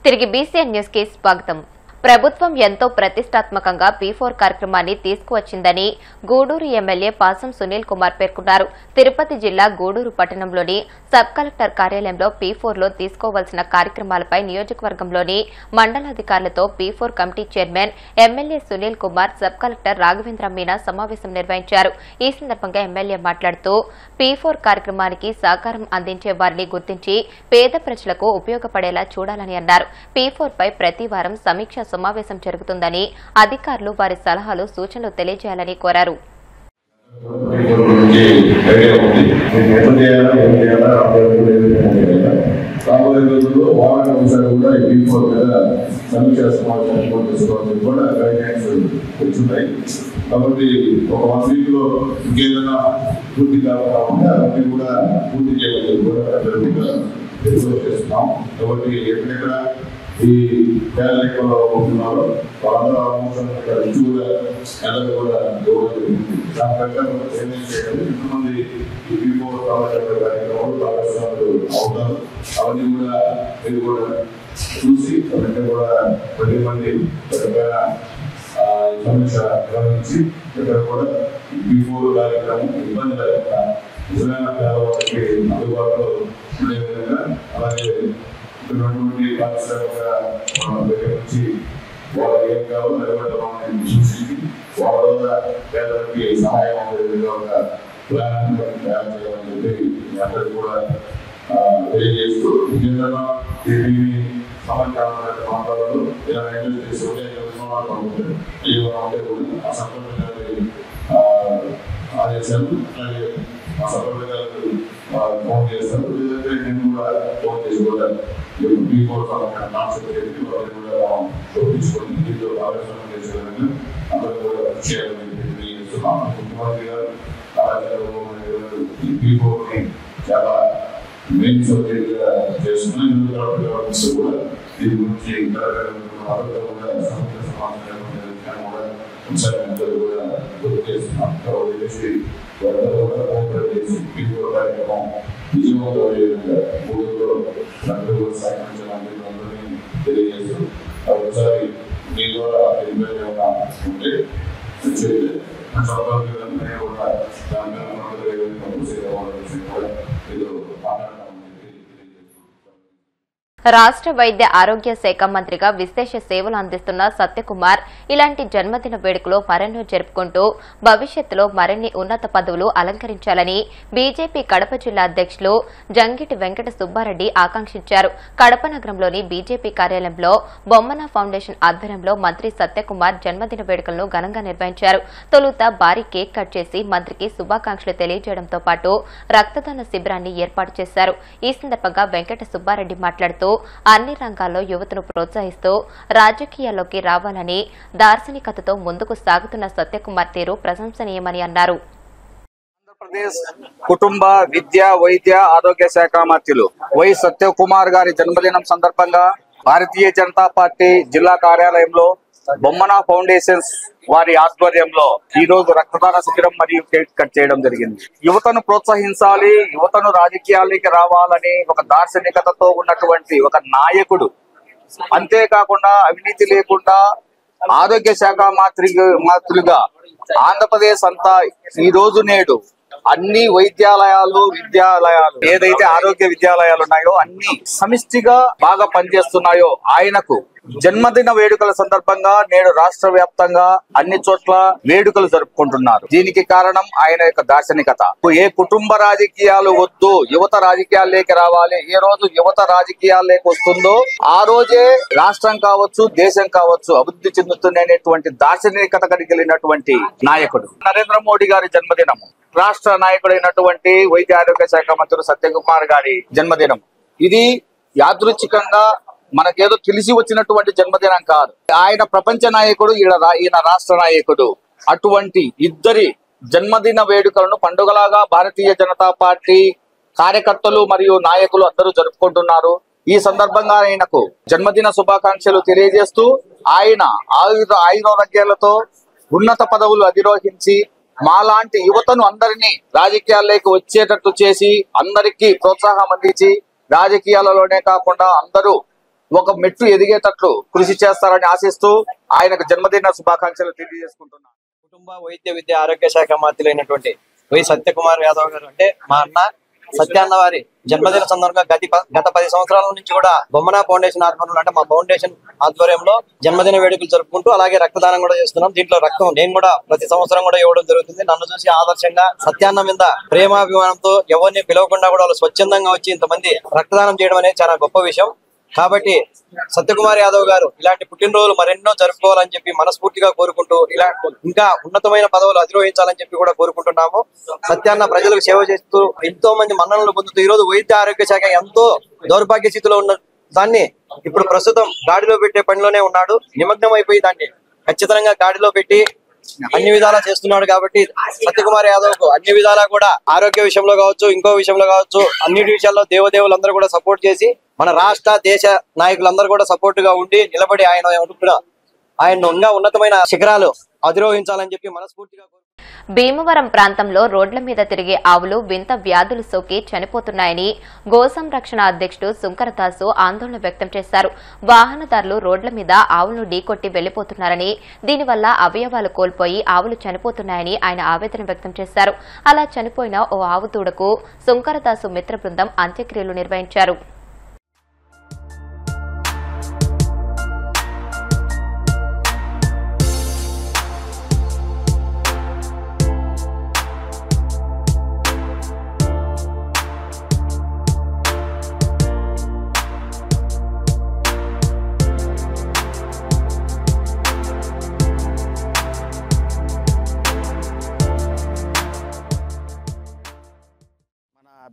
తిరిగి BCN news కి స్వాగతం. ప్రభుత్వం ఎంతో ప్రతిష్టాత్మకంగా P4 కార్యక్రమాన్ని తీసుకువచ్చిందని గూడూరు ఎమ్మెల్యే పాసం సునీల్ కుమార్ పేర్కొన్నారు. తిరుపతి జిల్లా గూడూరు పట్టణంలోని సబ్ కలెక్టర్ కార్యాలయంలో P4లో తీసుకోవాల్సిన కార్యక్రమాలపై నియోజకవర్గంలోని మండలాధికారులతో P4 committee chairman MLA Sunil Kumar, sub collector Raghavendra Meena సమావేశం నిర్వహించారు. ఈ సందర్భంగా ఎమ్మెల్యే మాట్లాడుతూ P4 కార్యక్రమానికి సహకారం అందించే వారిని గుర్తించి పేద ప్రజలకు ఉపయోగపడేలా చూడాలని అన్నారు. P4 పై ప్రతి వారం సమీక్ష సమావేశం జరుగుతుందని అధికారులు వారి సలహాలు సూచనలు తెలియజేయాలని కోరారు. కాబట్టి ఒక 1 వీక్ లో ఇంకేదైనా పూర్తి కావాలంటే అవన్నీ కూడా పూర్తి చేయవచ్చు చేస్తున్నాం. కాబట్టి ఎక్కడెక్కడ ఈ పేదరికంలో ఉంటున్నారో వాళ్ళందరూ ఆల్మోస్ట్ కూడా నెలకు కూడా దాని ప్రకారం ఏమేం చేయాలి, ఇంతమంది ఈ P4 కార్యక్రమాలు భాగస్వాములు అవుతారు. అవన్నీ కూడా మీరు కూడా చూసి అవన్నీ కూడా 10 మంది సమీక్ష నిర్వహించి ఇక్కడ కూడా P4 కార్యక్రమం ఇబ్బంది లేకుండా నిజమైన పేదవారికి అందుబాటులో ఉండే విధంగా, అలాగే ఉన్నటువంటి పారిశ్రామిక దగ్గర నుంచి వాళ్ళకి ఏం కావాలో నిలబెట్టడం చూసి వాళ్ళ ద్వారా పేదలకి సహాయం అయ్యే విధంగా ఒక ప్లాన్ తయారు చేయాలని చెప్పి మీ అందరికీ కూడా తెలియజేస్తూ, ఇంకేదైనా దీన్ని సమాచారం ప్రాంతాలలో ఏదైనా ఇండస్ట్రీస్ ఉంటే ఉంటే కూడా ఆ సంప్రదాయాలు ఆదేశాలు, అలాగే ఆ సంప్రదాయాలకు ఫోన్ చేస్తారు. లేదంటే నేను కూడా ఫోన్ చేసి కూడా P4 కాన్సెప్ట్ చేసి వాళ్ళని కూడా చూపించుకొని దీంట్లో భాగస్వామ్యం చేసే విధంగా అందరూ కూడా చేయాలని తెలియజేస్తున్నాం. ముఖ్యమంత్రి గారు P4ని చాలా మెయిన్ సబ్జెక్ట్ గా చేస్తున్నాం. కూడా దీని గురించి ఆరోగ్యంగా సమస్య సమాధానం కూడా అంశాలు కూడా గుర్తు చేస్తున్నాం. కాబట్టి కోఆపరేట్ చేసి P4 కార్యక్రమం విజయవంతం అయ్యే విధంగా ఊళ్ళో అందరూ సహకరించాలని అందరినీ తెలియజేస్తూ, ఒకసారి మీ ద్వారా ఏమైనా ఉంటే సంబంధించిన కూడా దాని కూడా ఏదో మాట్లాడతామని రాష్ట్ర వైద్య ఆరోగ్య శాఖ మంత్రిగా విశేష సేవలు అందిస్తున్న సత్యకుమార్ ఇలాంటి జన్మదిన వేడుకలో మరెన్నో జరుపుకుంటూ భవిష్యత్తులో మరిన్ని ఉన్నత పదవులు అలంకరించాలని బీజేపీ కడప జిల్లా అధ్యక్షులు జంగిటి వెంకట సుబ్బారెడ్డి ఆకాంక్షించారు. కడప నగరంలోని బీజేపీ కార్యాలయంలో బొమ్మన ఫౌండేషన్ ఆధ్వర్యంలో మంత్రి సత్యకుమార్ జన్మదిన వేడుకలను ఘనంగా నిర్వహించారు. తొలుత భారీ కేక్ కట్ చేసి మంత్రికి శుభాకాంక్షలు తెలియజేయడంతో పాటు రక్తదాన శిబిరాన్ని ఏర్పాటు చేశారు. ఈ సందర్భంగా వెంకట సుబ్బారెడ్డి మాట్లాడుతూ అన్ని రంగాల్లో యువతను ప్రోత్సహిస్తూ రాజకీయాల్లోకి రావాలని దార్శనికతతో ముందుకు సాగుతున్న సత్యకుమార్ తీరు ప్రశంసనీయమని అన్నారు. ఆంధ్రప్రదేశ్ కుటుంబ విద్య వైద్య ఆరోగ్య శాఖ మంత్రులు వై సత్యకుమార్ గారి జన్మదినం సందర్భంగా భారతీయ జనతా పార్టీ జిల్లా కార్యాలయంలో బొమ్మన ఫౌండేషన్స్ వారి ఆధ్వర్యంలో ఈ రోజు రక్తదాన శిబిరం మరియు కేక్ కట్ చేయడం జరిగింది. యువతను ప్రోత్సహించాలి, యువతను రాజకీయాల్లోకి రావాలని ఒక దార్శనికతతో ఉన్నటువంటి ఒక నాయకుడు, అంతేకాకుండా అవినీతి లేకుండా ఆరోగ్య శాఖ మంత్రులుగా ఆంధ్రప్రదేశ్ అంతా ఈ రోజు నేడు అన్ని విద్యాలయాలు ఏదైతే ఆరోగ్య విద్యాలయాలు ఉన్నాయో అన్ని సమిష్టిగా బాగా పనిచేస్తున్నాయో ఆయనకు జన్మదిన వేడుకల సందర్భంగా నేడు రాష్ట్ర వ్యాప్తంగా అన్ని చోట్ల వేడుకలు జరుపుకుంటున్నారు. దీనికి కారణం ఆయన యొక్క దార్శనికత. ఏ కుటుంబ రాజకీయాలు వద్దు, యువత రాజకీయాల్లోకి రావాలి. ఏ రోజు యువత రాజకీయాల్లోకి వస్తుందో ఆ రోజే రాష్ట్రం కావచ్చు, దేశం కావచ్చు అభివృద్ధి చెందుతుందనేటువంటి దార్శనికత కలిగినటువంటి నాయకుడు నరేంద్ర మోడీ గారి జన్మదినం, రాష్ట్ర నాయకుడైనటువంటి వైద్య ఆరోగ్య శాఖ మంత్రి సత్యకుమార్ గారి జన్మదినం. ఇది యాదృచ్ఛికంగా మనకేదో తెలిసి వచ్చినటువంటి జన్మదినం కాదు. ఆయన ప్రపంచ నాయకుడు, ఈయన రాష్ట్ర నాయకుడు. అటువంటి ఇద్దరి జన్మదిన వేడుకలను పండుగలాగా భారతీయ జనతా పార్టీ కార్యకర్తలు మరియు నాయకులు అందరూ జరుపుకుంటున్నారు. ఈ సందర్భంగా ఆయనకు జన్మదిన శుభాకాంక్షలు తెలియజేస్తూ ఆయన ఆయురారోగ్యాలతో ఉన్నత పదవులు అధిరోహించి మాలాంటి యువతను అందరినీ రాజకీయాల్లోకి వచ్చేటట్టు చేసి అందరికీ ప్రోత్సాహం అందించి రాజకీయాలలోనే కాకుండా అందరూ ఒక మెట్టు ఎదిగేటట్లు కృషి చేస్తారని ఆశిస్తూ ఆయనకు జన్మదిన శుభాకాంక్షలు తెలియజేసుకుంటున్నాను. కుటుంబ వైద్య విద్య ఆరోగ్య శాఖ మంత్రులైనటువంటి వై సత్యకుమార్ యాదవ్ గారు అంటే మా అన్న సత్యాన్న వారి జన్మదిన సందర్భంగా గత 10 సంవత్సరాల నుంచి కూడా బొమ్మన ఫౌండేషన్ ఆధ్వర్యంలో అంటే మా ఫౌండేషన్ ఆధ్వర్యంలో జన్మదిన వేడుకలు జరుపుకుంటూ అలాగే రక్తదానం కూడా చేస్తున్నాం. దీంట్లో రక్తం నేను కూడా ప్రతి సంవత్సరం కూడా ఇవ్వడం జరుగుతుంది. నన్ను చూసి ఆదర్శంగా సత్యాన్న మీద ప్రేమాభిమానంతో ఎవరిని పిలవకుండా కూడా వాళ్ళు స్వచ్ఛందంగా వచ్చి ఇంతమంది రక్తదానం చేయడం అనేది చాలా గొప్ప విషయం. కాబట్టి సత్యకుమార్ యాదవ్ గారు ఇలాంటి పుట్టినరోజులు మరెన్నో జరుపుకోవాలని చెప్పి మనస్ఫూర్తిగా కోరుకుంటూ ఇలా ఇంకా ఉన్నతమైన పదవులు అధిరోహించాలని చెప్పి కూడా కోరుకుంటున్నాము. సత్యాన్న ప్రజలకు సేవ చేస్తూ ఎంతో మంది మన్ననలు పొందుతూ ఈ రోజు వైద్య ఆరోగ్య శాఖ ఎంతో దౌర్భాగ్య స్థితిలో ఉన్న దాన్ని ఇప్పుడు ప్రస్తుతం గాడిలో పెట్టే పనిలోనే ఉన్నాడు. నిమగ్నం అయిపోయి దాన్ని ఖచ్చితంగా గాడిలో పెట్టి అన్ని విధాలా చేస్తున్నాడు. కాబట్టి సత్యకుమార్ యాదవ్ కు అన్ని విధాలా కూడా ఆరోగ్య విషయంలో కావచ్చు, ఇంకో విషయంలో కావచ్చు, అన్నిటి విషయాల్లో దేవదేవులందరూ కూడా సపోర్ట్ చేసి మన రాష్ట్ర దేశ నాయకులందరూ కూడా సపోర్ట్ గా ఉండి నిలబడి ఆయన ఇంకా ఉన్నతమైన శిఖరాలు అధిరోహించాలని చెప్పి మనస్ఫూర్తిగా భీమవరం ప్రాంతంలో రోడ్ల మీద తిరిగే ఆవులు వింత వ్యాధులు సోకి చనిపోతున్నాయని గో సంరక్షణ అధ్యక్షుడు సుంకరదాసు ఆందోళన వ్యక్తం చేశారు. వాహనదారులు రోడ్ల మీద ఆవులను ఢీకొట్టి వెళ్లిపోతున్నారని, దీనివల్ల అవయవాలు కోల్పోయి ఆవులు చనిపోతున్నాయని ఆయన ఆవేదన వ్యక్తం చేశారు. అలా చనిపోయిన ఓ ఆవు దూడకు సుంకరదాసు మిత్ర బృందం అంత్యక్రియలు నిర్వహించారు.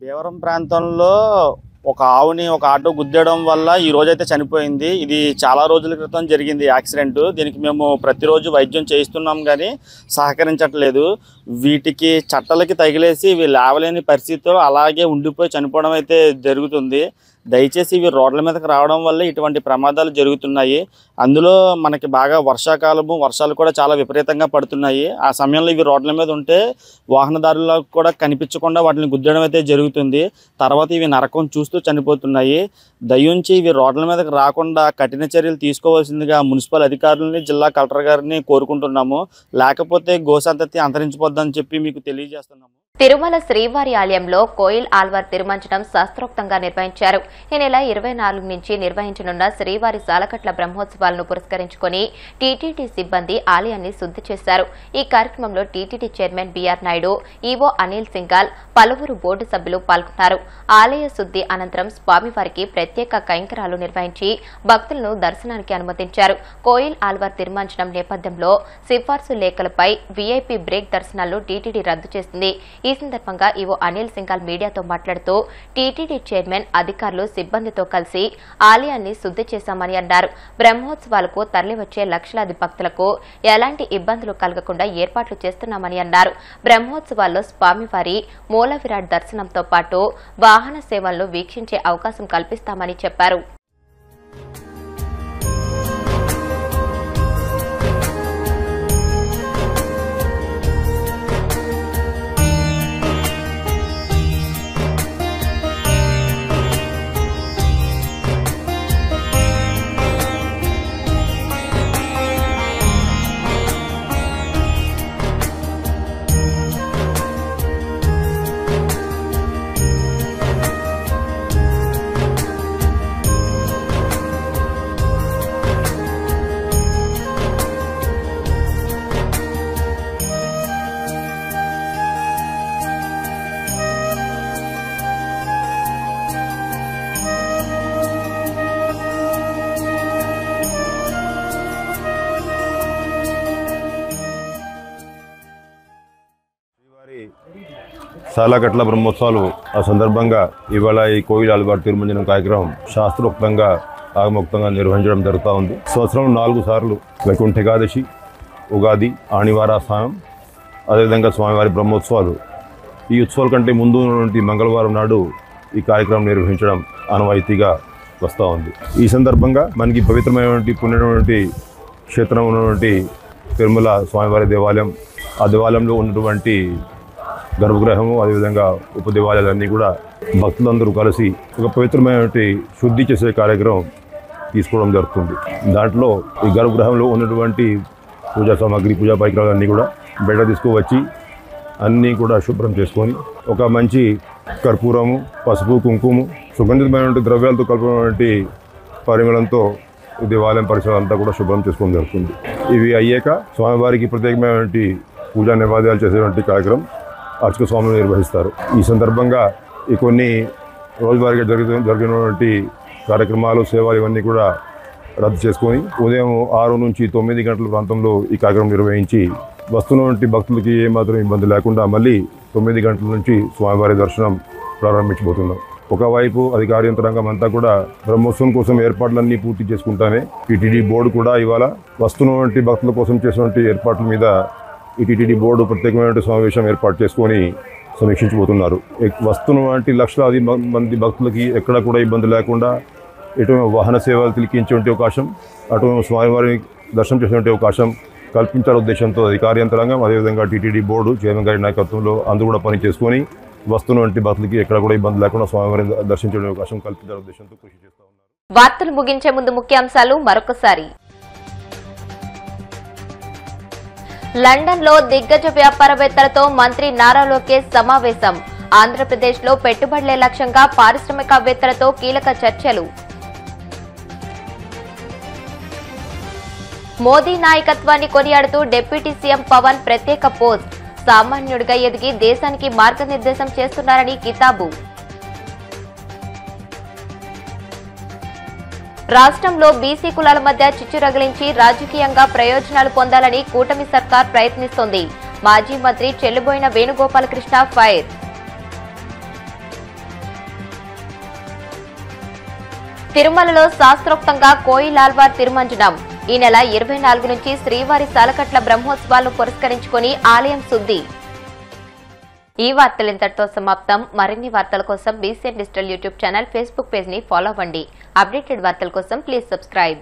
భీమవరం ప్రాంతంలో ఒక ఆవుని ఒక ఆటో గుద్దేయడం వల్ల ఈ రోజైతే చనిపోయింది. ఇది చాలా రోజుల క్రితం జరిగింది యాక్సిడెంట్. దీనికి మేము ప్రతిరోజు వైద్యం చేయిస్తున్నాం కానీ సహకరించట్లేదు. వీటికి చట్టలకి తగిలేసి ఇవి లేవలేని పరిస్థితిలో అలాగే ఉండిపోయి చనిపోవడం అయితే జరుగుతుంది. దయచేసి ఇవి రోడ్ల మీదకి రావడం వల్ల ఇటువంటి ప్రమాదాలు జరుగుతున్నాయి. అందులో మనకి బాగా వర్షాకాలము, వర్షాలు కూడా చాలా విపరీతంగా పడుతున్నాయి. ఆ సమయంలో ఇవి రోడ్ల మీద ఉంటే వాహనదారులకు కూడా కనిపించకుండా వాటిని గుద్దడం అయితే జరుగుతుంది. తర్వాత ఇవి నరకం చూస్తూ చనిపోతున్నాయి. దయించి ఇవి రోడ్ల మీదకి రాకుండా కఠిన చర్యలు తీసుకోవాల్సిందిగా మున్సిపల్ అధికారులని, జిల్లా కలెక్టర్ గారిని కోరుకుంటున్నాము. లేకపోతే గోసంతతి అంతరించిపోద్దని చెప్పి మీకు తెలియజేస్తున్నాము. తిరుమల శ్రీవారి ఆలయంలో కోయిల్ ఆల్వార్ తిరుమంజనం శాస్త్రోక్తంగా నిర్వహించారు. ఈ నెల 24 నుంచి నిర్వహించనున్న శ్రీవారి సాలకట్ల బ్రహ్మోత్సవాలను పురస్కరించుకుని టీటీడీ సిబ్బంది ఆలయాన్ని శుద్ది చేశారు. ఈ కార్యక్రమంలో TTD chairman BR Naidu, EO Anil Singhal, పలువురు బోర్డు సభ్యులు పాల్గొన్నారు. ఆలయ శుద్ది అనంతరం స్వామివారికి ప్రత్యేక కైంకరాలు నిర్వహించి భక్తులను దర్శనానికి అనుమతించారు. కోయిల్ ఆల్వార్ తిరుమంజనం నేపథ్యంలో సిఫార్సు లేఖలపై వీఐపీ బ్రేక్ దర్శనాలను టీటీడీ రద్దు చేసింది. ఈ సందర్భంగా ఈవో అనిల్ సింగాల్ మీడియాతో మాట్లాడుతూ టీటీడీ చైర్మన్, అధికారులు, సిబ్బందితో కలిసి ఆలయాన్ని శుద్ది చేశామని అన్నారు. బ్రహ్మోత్సవాలకు తరలివచ్చే లక్షలాది భక్తులకు ఎలాంటి ఇబ్బందులు కలగకుండా ఏర్పాట్లు చేస్తున్నామని అన్నారు. బ్రహ్మోత్సవాల్లో స్వామివారి మూల విరాట్ దర్శనంతో పాటు వాహన సేవలను వీక్షించే అవకాశం కల్పిస్తామని చెప్పారు. సాలకట్ల బ్రహ్మోత్సవాలు ఆ సందర్భంగా ఇవాళ ఈ కోయిల్ ఆల్వార్ తిరుమంజనం కార్యక్రమం శాస్త్రోక్తంగా ఆగమోక్తంగా నిర్వహించడం జరుగుతూ ఉంది. సంవత్సరంలో 4 సార్లు వైకుంఠ ఏకాదశి, ఉగాది, ఆణివార స్నానం, అదేవిధంగా స్వామివారి బ్రహ్మోత్సవాలు. ఈ ఉత్సవాల కంటే ముందు ఉన్నటువంటి మంగళవారం నాడు ఈ కార్యక్రమం నిర్వహించడం ఆనవాయితీగా వస్తూ ఉంది. ఈ సందర్భంగా మనకి పవిత్రమైనటువంటి పుణ్యమైనటువంటి క్షేత్రం ఉన్నటువంటి తిరుమల స్వామివారి దేవాలయం, ఆ దేవాలయంలో ఉన్నటువంటి గర్భగృహము, అదేవిధంగా ఉపదేవాలయాలన్నీ కూడా భక్తులందరూ కలిసి ఒక పవిత్రమైనటువంటి శుద్ధి చేసే కార్యక్రమం తీసుకోవడం జరుగుతుంది. దాంట్లో ఈ గర్భగృహంలో ఉన్నటువంటి పూజా సామాగ్రి, పూజా పరికరాలన్నీ కూడా బయట తీసుకువచ్చి అన్నీ కూడా శుభ్రం చేసుకొని ఒక మంచి కర్పూరము, పసుపు, కుంకుమ, సుగంధితమైనటువంటి ద్రవ్యాలతో కలిపినటువంటి పరిమళంతో దేవాలయం పరిసరం అంతా కూడా శుభ్రం చేసుకోవడం జరుగుతుంది. ఇవి అయ్యాక స్వామివారికి ప్రత్యేకమైనటువంటి పూజా నివాద్యాలు చేసేటువంటి కార్యక్రమం అర్చక స్వాములు నిర్వహిస్తారు. ఈ సందర్భంగా ఈ కొన్ని రోజువారీగా జరిగినటువంటి కార్యక్రమాలు, సేవలు ఇవన్నీ కూడా రద్దు చేసుకొని ఉదయం 6 నుంచి 9 గంటల ప్రాంతంలో ఈ కార్యక్రమం నిర్వహించి వస్తున్నటువంటి భక్తులకి ఏమాత్రం ఇబ్బంది లేకుండా మళ్ళీ 9 గంటల నుంచి స్వామివారి దర్శనం ప్రారంభించబోతున్నాం. ఒకవైపు అధికార యంత్రాంగం అంతా కూడా బ్రహ్మోత్సవం కోసం ఏర్పాట్లన్నీ పూర్తి చేసుకుంటానే టీటీడీ బోర్డు కూడా ఇవాళ వస్తున్నటువంటి భక్తుల కోసం చేసినటువంటి ఏర్పాట్ల మీద ఈ టీటీడీ బోర్డు ప్రత్యేకమైన సమావేశం ఏర్పాటు చేసుకొని సమీక్షించబోతున్నారు. వస్తున్నటువంటి లక్షలాది మంది భక్తులకి ఎక్కడ కూడా ఇబ్బంది లేకుండా ఇటు వాహన సేవలు తిలికించేటువంటి అవకాశం, అటు స్వామివారిని దర్శనం చేసేటువంటి అవకాశం కల్పించాల ఉద్దేశంతో అధికార యంత్రాంగం, అదేవిధంగా టీటీడీ బోర్డు చైర్మన్ గారి నాయకత్వంలో అందరూ కూడా పని చేసుకొని వస్తున్నటువంటి భక్తులకి ఎక్కడ కూడా ఇబ్బంది లేకుండా స్వామివారిని దర్శించే అవకాశం కల్పించాల ఉద్దేశంతో కృషి చేస్తూ ఉన్నారు. వార్తలు ముగించే ముందు ముఖ్యాంశాలు మరొకసారి. లండన్ లో దిగ్గజ వ్యాపారవేత్తలతో మంత్రి నారా లోకేష్ సమావేశం. ఆంధ్రప్రదేశ్ లో పెట్టుబడులే లక్ష్యంగా పారిశ్రామికవేత్తలతో కీలక చర్చలు. మోదీ నాయకత్వాన్ని కొనియాడుతూ డిప్యూటీ సీఎం పవన్ ప్రత్యేక పోస్ట్. సామాన్యుడిగా ఎదిగి దేశానికి మార్గనిర్దేశం చేస్తున్నారని కితాబు. రాష్ట్రంలో బీసీ కులాల మధ్య చిచ్చు రగిలించి రాజకీయంగా ప్రయోజనాలు పొందాలని కూటమి సర్కార్ ప్రయత్నిస్తోంది. మాజీ మంత్రి చెల్లుబోయిన వేణుగోపాలకృష్ణ ఫైర్. తిరుమలలో శాస్త్రోక్తంగా కోయిలాల్వార్ తిరుమంజనం. ఈ నెల 24 నుంచి శ్రీవారి సాలకట్ల బ్రహ్మోత్సవాలను పురస్కరించుకుని ఆలయం శుద్ధి. ఈ వార్తలు ఇంతటితో సమాప్తం. మరిన్ని వార్తల కోసం BCN digital YouTube channel, Facebook page ని ఫాలో అవ్వండి. అప్డేటెడ్ వార్తల కోసం ప్లీజ్ సబ్స్క్రైబ్.